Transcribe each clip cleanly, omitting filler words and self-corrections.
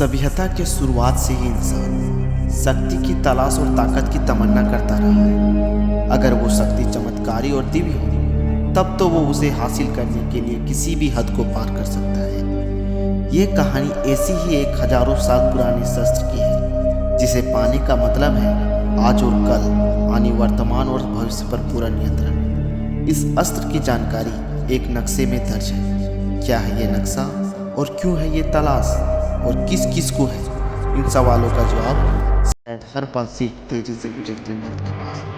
सभ्यता के शुरुआत से ही इंसान शक्ति की तलाश और ताकत की तमन्ना करता रहा है। अगर वो शक्ति चमत्कारी और दिव्य हो तब तो वो उसे हासिल करने के लिए किसी भी हद को पार कर सकता है। ये कहानी ऐसी ही एक हजारों साल पुरानी शस्त्र की है जिसे पाने का मतलब है आज और कल, यानी वर्तमान और भविष्य पर पूरा नियंत्रण। इस अस्त्र की जानकारी एक नक्शे में दर्ज है। क्या है ये नक्शा और क्यों है ये तलाश और किस किस को है? इन सवालों का जवाब शायद हर बात से तेजी से गुजरते हैं आपके पास।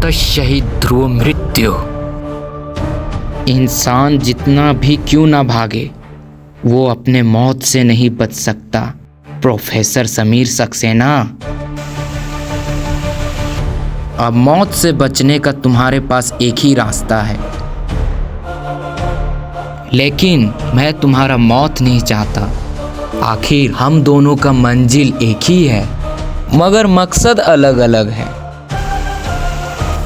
शहीद ध्रुव मृत्यु। इंसान जितना भी क्यों ना भागे वो अपने मौत से नहीं बच सकता। प्रोफेसर समीर सक्सेना, अब मौत से बचने का तुम्हारे पास एक ही रास्ता है, लेकिन मैं तुम्हारा मौत नहीं चाहता। आखिर हम दोनों का मंजिल एक ही है मगर मकसद अलग अलग है।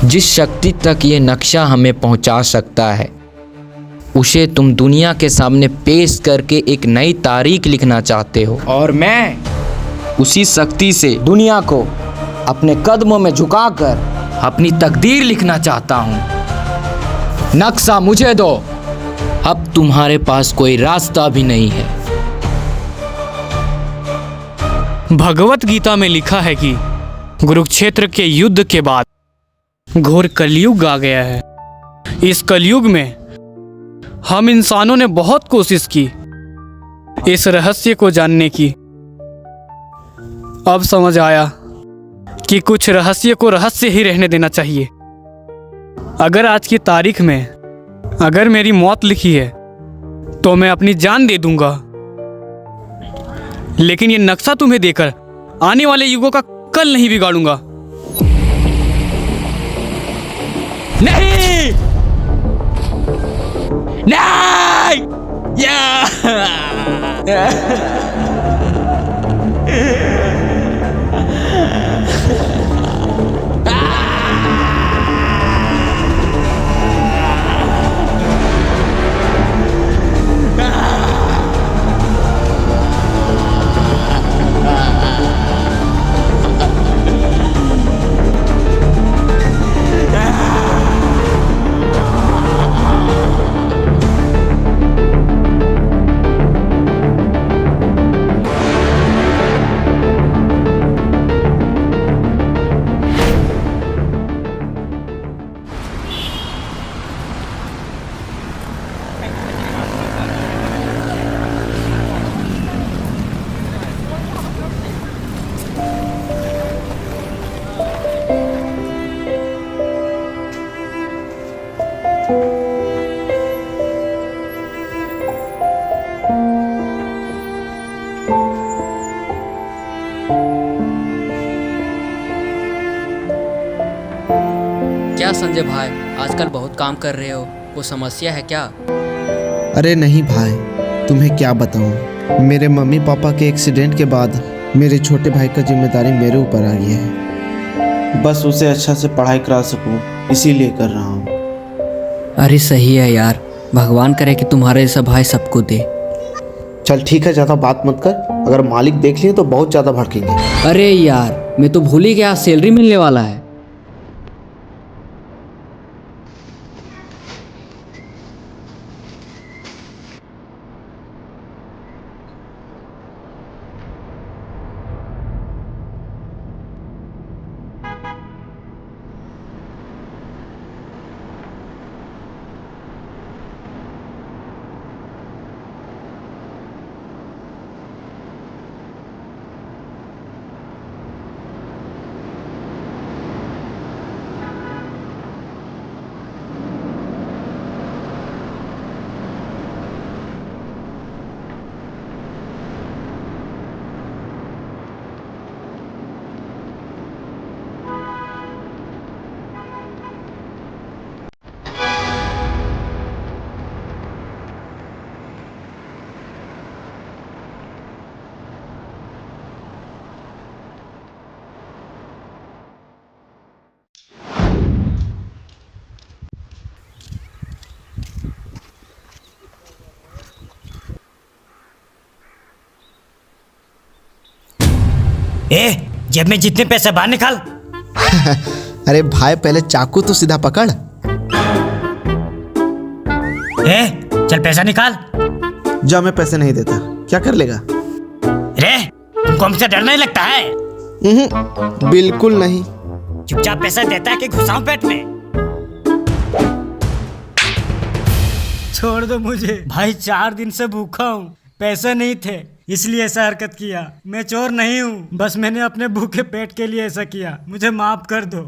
जिस शक्ति तक ये नक्शा हमें पहुंचा सकता है उसे तुम दुनिया के सामने पेश करके एक नई तारीख लिखना चाहते हो, और मैं उसी शक्ति से दुनिया को अपने कदमों में झुकाकर अपनी तकदीर लिखना चाहता हूं। नक्शा मुझे दो, अब तुम्हारे पास कोई रास्ता भी नहीं है। भगवत गीता में लिखा है कि कुरुक्षेत्र के युद्ध के बाद घोर कलयुग आ गया है। इस कलयुग में हम इंसानों ने बहुत कोशिश की इस रहस्य को जानने की। अब समझ आया कि कुछ रहस्य को रहस्य ही रहने देना चाहिए। अगर आज की तारीख में अगर मेरी मौत लिखी है तो मैं अपनी जान दे दूंगा, लेकिन ये नक्शा तुम्हें देकर आने वाले युगों का कल नहीं बिगाड़ूंगा। नहीं, नहीं, क्या संजय भाई, आजकल बहुत काम कर रहे हो, कोई समस्या है क्या? अरे नहीं भाई, तुम्हें क्या बताऊं। मेरे मम्मी पापा के एक्सीडेंट के बाद मेरे छोटे भाई का जिम्मेदारी मेरे ऊपर आ गई है। बस उसे अच्छा से पढ़ाई करा सकूं, इसीलिए कर रहा हूँ। अरे सही है यार, भगवान करे कि तुम्हारे जैसा भाई सबको दे। चल ठीक है, ज़्यादा बात मत कर, अगर मालिक देख लिए तो बहुत ज़्यादा भड़केंगे। अरे यार, मैं तो भूल ही गया, सैलरी मिलने वाला है। जेब में जितने पैसे बाहर निकाल। अरे भाई, पहले चाकू तो सीधा पकड़। चल पैसा निकाल। जा, मैं पैसे नहीं देता। क्या कर लेगा? तुमको हमसे डर नहीं लगता है? बिल्कुल नहीं। चुपचाप पैसा देता है कि घुसाऊं पेट में? छोड़ दो मुझे भाई, 4 दिन से भूखा हूँ, पैसे नहीं थे इसलिए ऐसा हरकत किया। मैं चोर नहीं हूँ, बस मैंने अपने भूखे पेट के लिए ऐसा किया, मुझे माफ कर दो।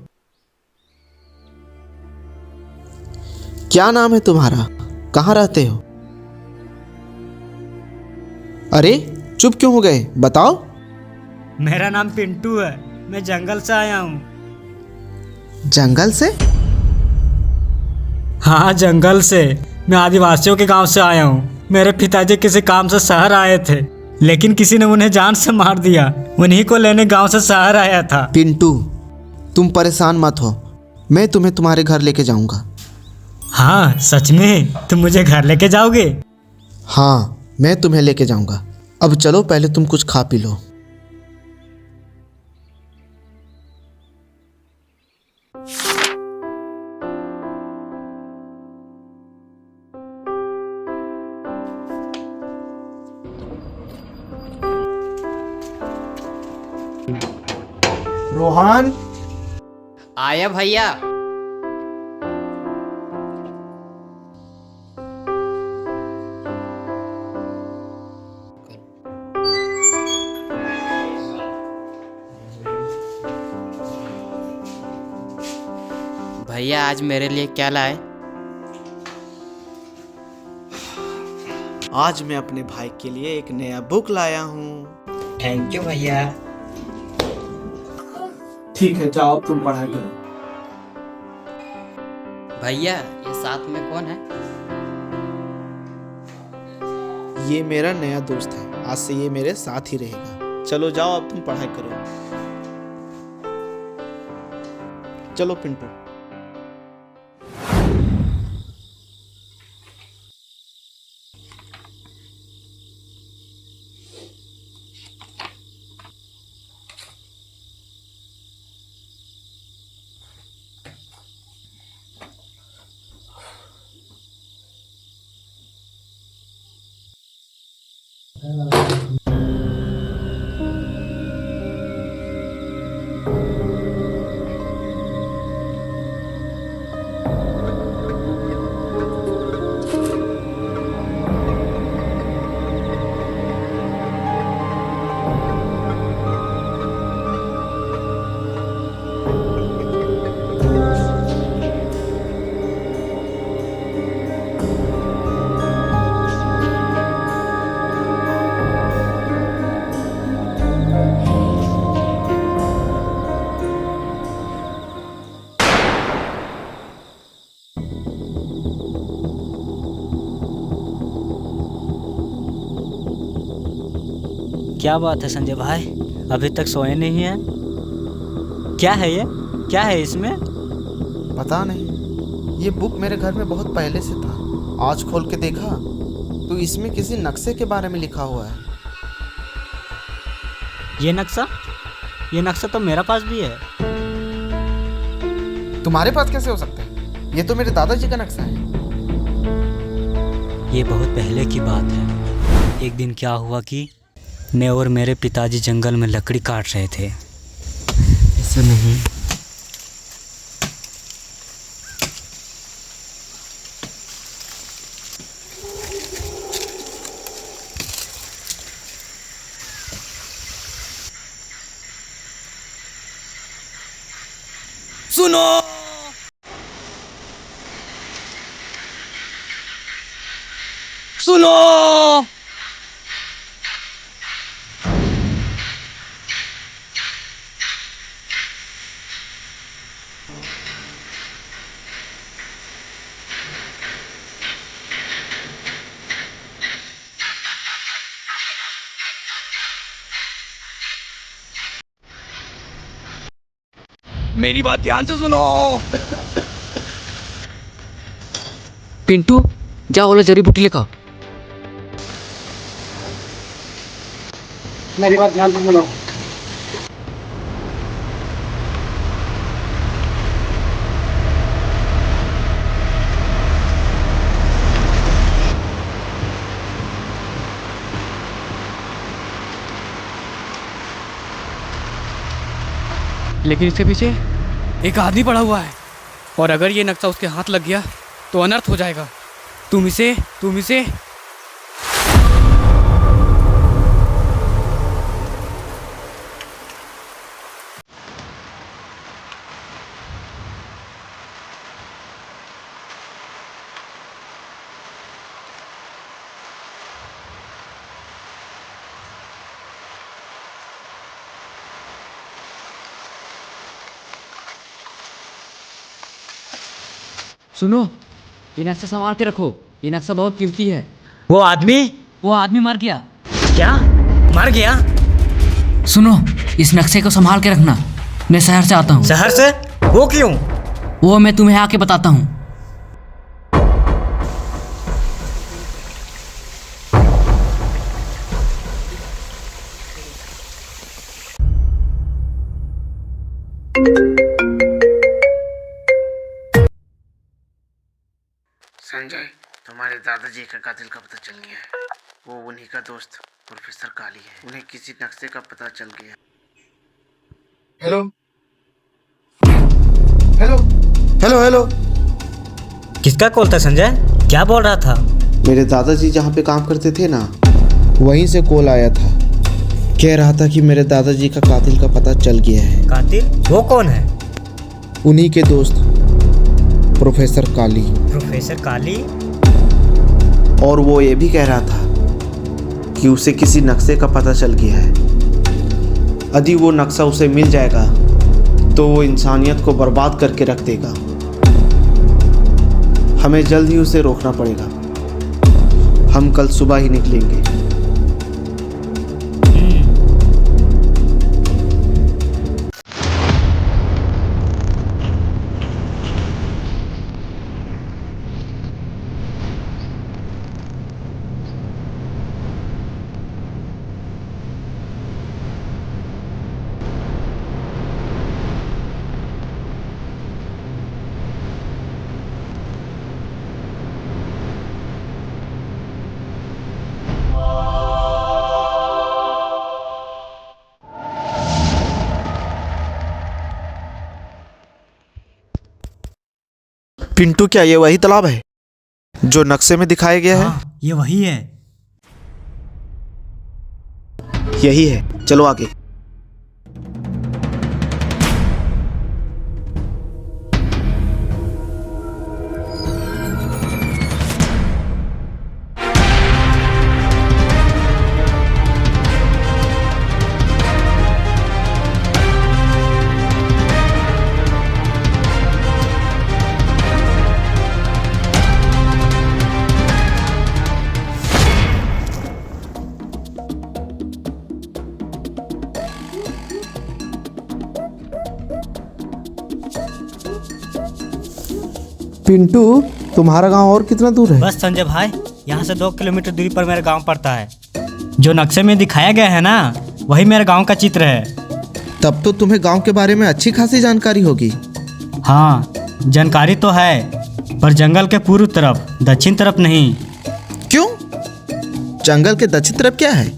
क्या नाम है तुम्हारा? कहाँ रहते हो? अरे चुप क्यों हो गए, बताओ। मेरा नाम पिंटू है, मैं जंगल से आया हूँ। जंगल से? हाँ, जंगल से। मैं आदिवासियों के गांव से आया हूँ। मेरे पिताजी किसी काम से शहर आए थे, लेकिन किसी ने उन्हें जान से मार दिया। उन्हीं को लेने गांव से शहर आया था। पिंटू, तुम परेशान मत हो, मैं तुम्हें तुम्हारे घर लेके जाऊंगा। हाँ सच में? तुम मुझे घर लेके जाओगे? हाँ, मैं तुम्हें लेके जाऊंगा। अब चलो, पहले तुम कुछ खा पी लो। रोहन, आया भैया। भैया आज मेरे लिए क्या लाए? आज मैं अपने भाई के लिए एक नया बुक लाया हूँ। थैंक यू भैया। ठीक है, जाओ अब तुम पढ़ाई करो। भैया ये साथ में कौन है? ये मेरा नया दोस्त है, आज से ये मेरे साथ ही रहेगा। चलो जाओ, अब तुम पढ़ाई करो। चलो पिंटू। क्या बात है संजय भाई? अभी तक सोए नहीं हैं? क्या है ये? क्या है इसमें? पता नहीं, ये बुक मेरे घर में बहुत पहले से था। आज खोल के देखा तो इसमें किसी नक्शे के बारे में लिखा हुआ है। ये नक्शा? ये नक्शा तो मेरे पास भी है। तुम्हारे पास कैसे हो सकता है? ये तो मेरे दादाजी का नक्शा है। ये बहुत पहले की बात है। एक दिन क्या हुआ कि मैं और मेरे पिताजी जंगल में लकड़ी काट रहे थे। ऐसा नहीं। सुनो, सुनो। मेरी बात ध्यान से सुनो। पिंटू, जा वाला जड़ी बूटी लेकर। मेरी बात ध्यान से सुनो। लेकिन इसके पीछे एक आदमी पड़ा हुआ है, और अगर ये नक्शा उसके हाथ लग गया तो अनर्थ हो जाएगा। तुम इसे सुनो, ये नक्शा संभाल के रखो। ये नक्शा बहुत कीमती है। वो आदमी मर गया। क्या मर गया? सुनो, इस नक्शे को संभाल के रखना। मैं शहर से आता हूँ। शहर से? वो क्यों? वो मैं तुम्हें आके बताता हूँ। संजय, तुम्हारे दादाजी का कातिल का पता चल गया है। वो उन्हीं का दोस्त प्रोफेसर काली है। उन्हें किसी नक्शे का पता चल गया। Hello hello hello hello. किसका कॉल था संजय? क्या बोल रहा था? मेरे दादाजी जहाँ पे काम करते थे ना, वहीं से कॉल आया था। कह रहा था कि मेरे दादाजी का कातिल का पता चल गया है। कातिल? वो कौन है? उन्हीं के दोस्त प्रोफेसर काली। प्रोफेसर काली? और वो ये भी कह रहा था कि उसे किसी नक्शे का पता चल गया है। यदि वो नक्शा उसे मिल जाएगा तो वो इंसानियत को बर्बाद करके रख देगा। हमें जल्द ही उसे रोकना पड़ेगा। हम कल सुबह ही निकलेंगे। पिंटू, क्या ये वही तालाब है जो नक्शे में दिखाया गया है? हाँ, ये वही है। यही है, चलो आगे। पिंटू, तुम्हारा गांव और कितना दूर है? बस संजय भाई, यहाँ से 2 किलोमीटर दूरी पर मेरा गांव पड़ता है। जो नक्शे में दिखाया गया है ना, वही मेरे गांव का चित्र है। तब तो तुम्हें गांव के बारे में अच्छी खासी जानकारी होगी। हाँ, जानकारी तो है, पर जंगल के पूर्व तरफ, दक्षिण तरफ नहीं। क्यों? जंगल के दक्षिण तरफ क्या है?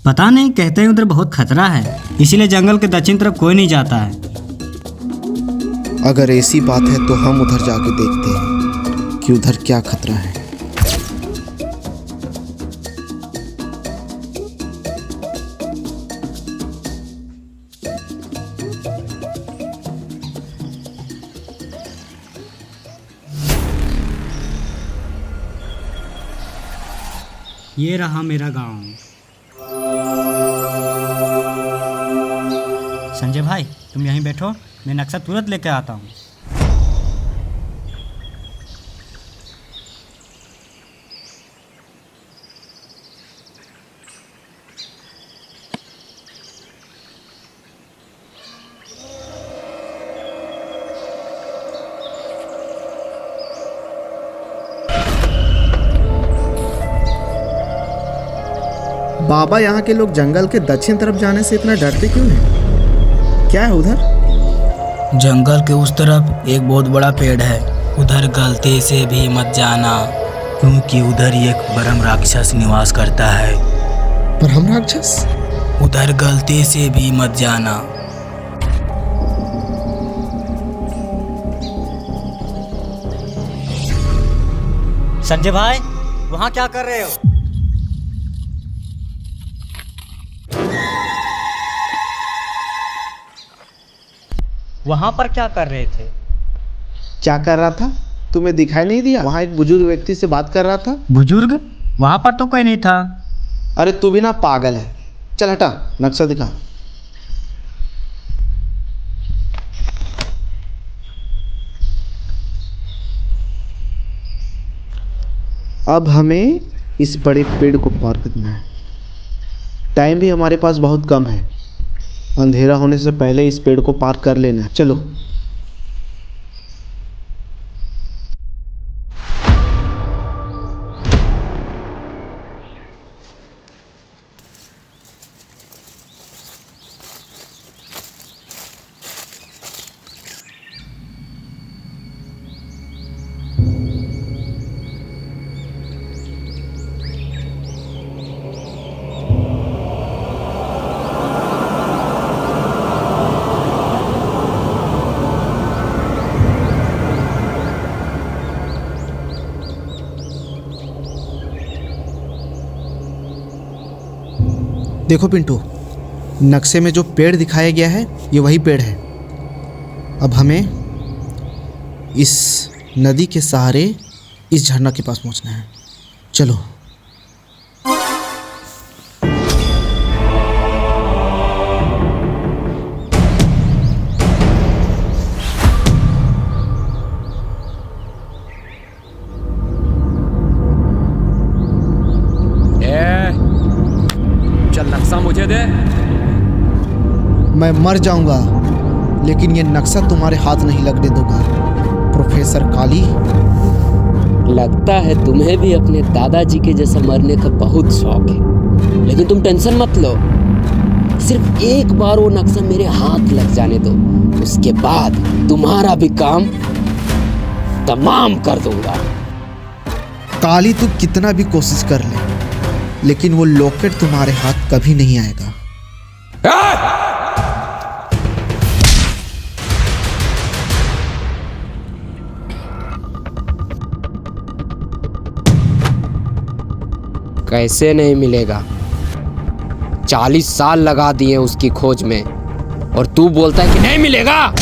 पता नहीं, कहते हैं उधर बहुत खतरा है, इसीलिए जंगल के दक्षिण तरफ कोई नहीं जाता है। अगर ऐसी बात है तो हम उधर जाके देखते हैं कि उधर क्या खतरा है। ये रहा मेरा गांव। संजय भाई, तुम यहीं बैठो, मैं नक्शा तुरंत लेके आता हूँ। बाबा, यहाँ के लोग जंगल के दक्षिण तरफ जाने से इतना डरते क्यों हैं? क्या है उधर? जंगल के उस तरफ एक बहुत बड़ा पेड़ है, उधर गलती से भी मत जाना, क्योंकि उधर एक ब्रह्म राक्षस निवास करता है। ब्रह्म राक्षस? उधर गलती से भी मत जाना। संजय भाई, वहाँ क्या कर रहे हो? वहाँ पर क्या कर रहे थे? क्या कर रहा था? तुम्हें दिखाई नहीं दिया? वहाँ एक बुजुर्ग व्यक्ति से बात कर रहा था। बुजुर्ग? वहाँ पर तो कोई नहीं था। अरे तू भी ना पागल है। चल हटा, नक्शा दिखा। अब हमें इस बड़े पेड़ को पार करना है। टाइम भी हमारे पास बहुत कम है। अंधेरा होने से पहले इस पेड़ को पार कर लेना है। चलो। देखो पिंटू, नक्शे में जो पेड़ दिखाया गया है ये वही पेड़ है। अब हमें इस नदी के सहारे इस झरना के पास पहुंचना है। चलो। नक्शा मुझे दे। मैं मर जाऊंगा लेकिन ये नक्शा तुम्हारे हाथ नहीं लगने दूंगा, प्रोफेसर काली। लगता है तुम्हें भी अपने दादाजी के जैसा मरने का बहुत शौक है, लेकिन तुम टेंशन मत लो। सिर्फ एक बार वो नक्शा मेरे हाथ लग जाने दो, उसके बाद तुम्हारा भी काम तमाम कर दूंगा। काली, तू कितना भी कोशिश कर ले, लेकिन वो लॉकेट तुम्हारे हाथ कभी नहीं आएगा। कैसे नहीं मिलेगा? 40 साल लगा दिए उसकी खोज में, और तू बोलता है कि नहीं मिलेगा।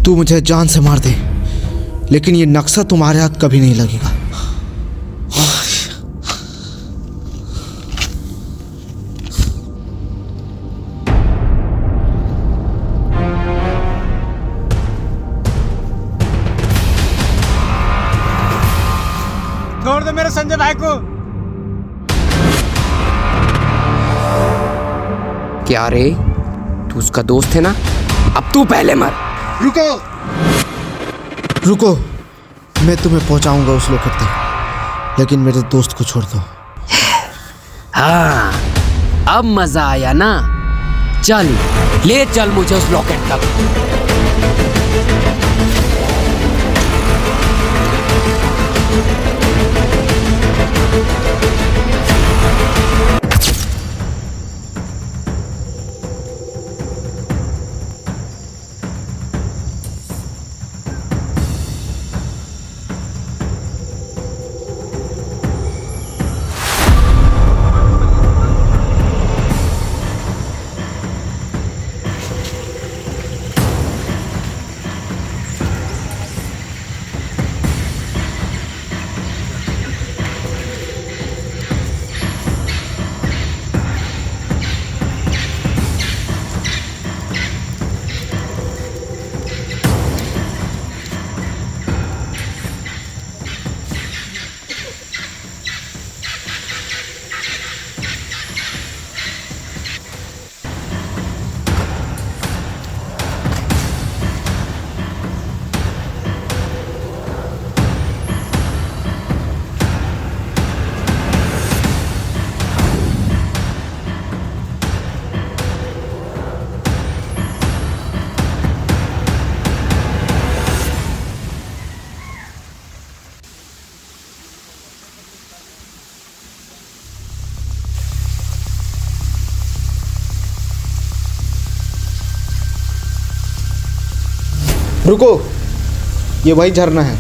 तू मुझे जान से मार दे, लेकिन ये नक्शा तुम्हारे हाथ कभी नहीं लगेगा। छोड़ दो मेरे संजय भाई को, क्या रे, तू उसका दोस्त है ना? अब तू पहले मर। रुको रुको, मैं तुम्हें पहुंचाऊंगा उस लॉकेट तक, लेकिन मेरे दोस्त को छोड़ दो। हाँ, अब मजा आया ना? चल ले चल मुझे उस लॉकेट तक। रुको, ये वही झरना है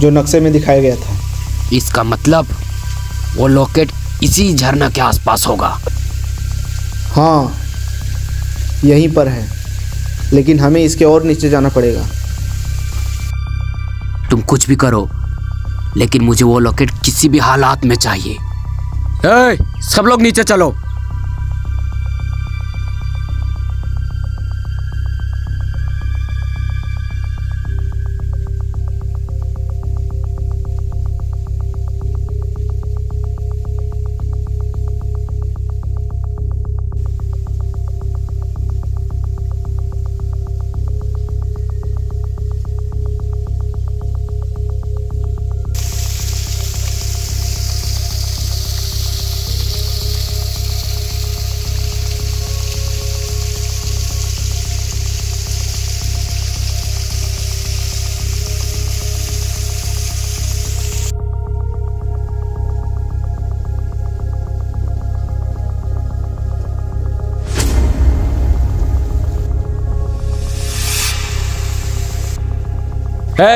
जो नक्शे में दिखाया गया था। इसका मतलब वो लॉकेट इसी झरना के आसपास होगा। हाँ, यहीं पर है, लेकिन हमें इसके और नीचे जाना पड़ेगा। तुम कुछ भी करो, लेकिन मुझे वो लॉकेट किसी भी हालात में चाहिए। सब लोग नीचे चलो।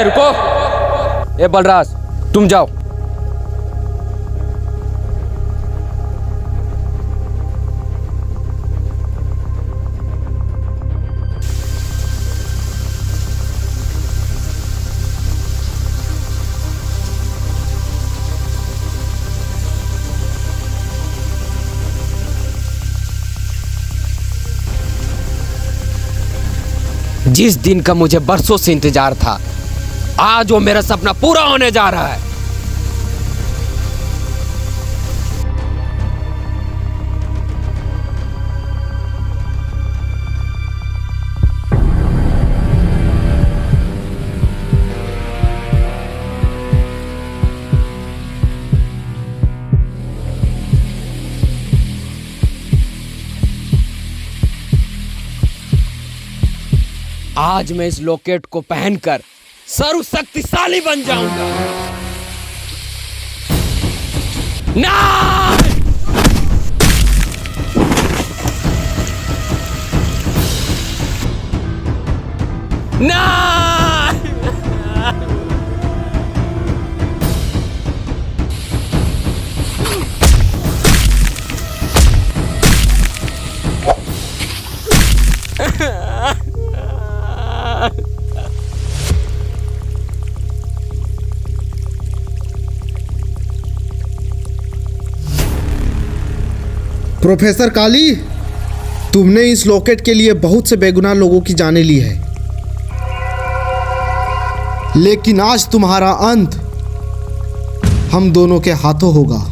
रुको, ए बलराज, तुम जाओ। जिस दिन का मुझे बरसों से इंतजार था, आज वो मेरा सपना पूरा होने जा रहा है। आज मैं इस लॉकेट को पहनकर सर्वशक्तिशाली बन जाऊंगा। ना! ना! प्रोफेसर काली, तुमने इस लॉकेट के लिए बहुत से बेगुनाह लोगों की जानें ली है, लेकिन आज तुम्हारा अंत हम दोनों के हाथों होगा।